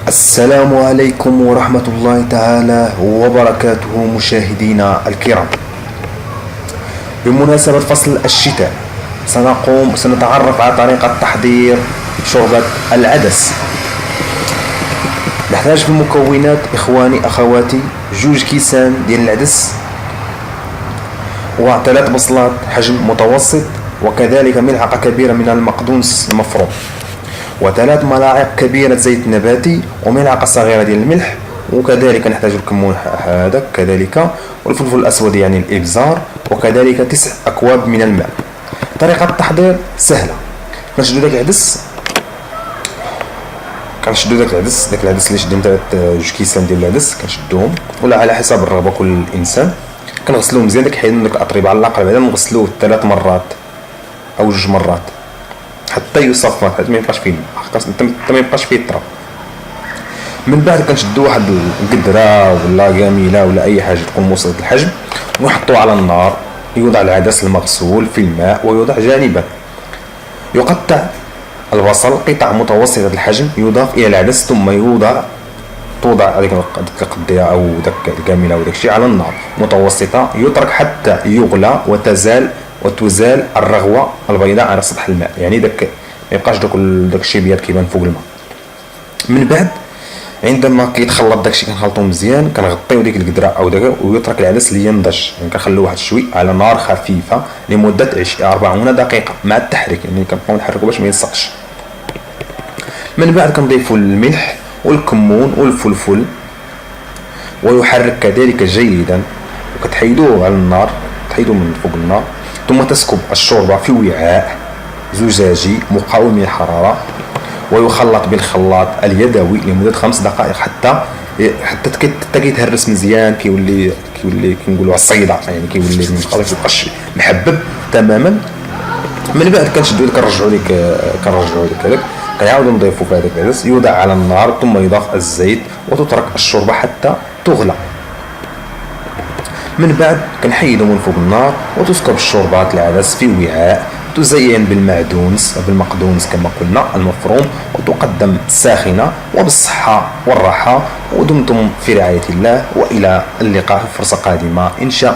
السلام عليكم ورحمة الله تعالى وبركاته مشاهدينا الكرام. بمناسبة فصل الشتاء سنتعرف على طريقة تحضير شوربة العدس. نحتاج في المكونات إخواني أخواتي 2 كيسان ديال العدس، و3 بصلات حجم متوسط، وكذلك ملعقة كبيرة من المقدونس المفروم، و3 ملاعق كبيرة زيت نباتي، وملعقة صغيرة ديال الملح، وكذلك نحتاج الكمون هذا كذلك، والفلفل الأسود يعني الإبزار، وكذلك 9 أكواب من الماء. طريقة التحضير سهلة. كنشدو داك العدس داك العدس اللي شدينا 2 كيسان ديال العدس كنشدوهم، ولا على حسب الرغبة كل إنسان. كنغسلوه مزيان، حيدنا داك الأطربة على الأقل، بعدا نغسلوه 3 مرات أو 2 مرات حتى يصفى، حتى ما يبقاش فيه ما يبقاش فيه التراب. من بعد كنشدو واحد القدرة ولا جميلة ولا اي حاجه تكون موصلة الحجم، ونحطوه على النار. يوضع العدس المغسول في الماء ويوضع جانبا. يقطع البصل قطع متوسطة الحجم، يضاف الى العدس، ثم توضع هذيك القدية او داك الكاملة او داكشي على النار متوسطة، يترك حتى يغلى وتزال الرغوة البيضاء على سطح الماء، يعني ما يبقاش داك الشيبيات كيبان فوق الماء. من بعد عندما كيتخلط داكشي كنخلطو مزيان، كنغطيو ديك القدرة او داك، ويترك العدس لينضج، يعني كنخليوه واحد شوي على نار خفيفة لمدة 40 دقيقة مع التحريك، يعني كنبقاو نحركو باش ما يلصقش. من بعد كنضيفو الملح والكمون والفلفل، ويحرك كذلك جيدا، وكتحيدوه على النار، تحيدوه من فوق النار، ثم تسكب الشوربة في وعاء زجاجي مقاوم للحرارة، ويخلط بالخلاط اليدوي لمدة 5 دقائق حتى كيتهرس مزيان، كيولي كنقولوا الصيدة، يعني كيولي خلاص ميبقاش محبب تماما. من بعد كنشدو كنرجعو ديك هذاك، كنعاودو نضيفو في هذاك العدس، يوضع على النار، ثم يضاف الزيت، وتترك الشوربة حتى تغلى. من بعد كنحيدو من فوق النار، وتسكب الشوربة العدس في وعاء، تزين بالمقدونس كما قلنا المفروم، وتقدم ساخنة وبالصحة والراحة. ودمتم في رعاية الله، وإلى اللقاء في فرصة قادمة إن شاء الله.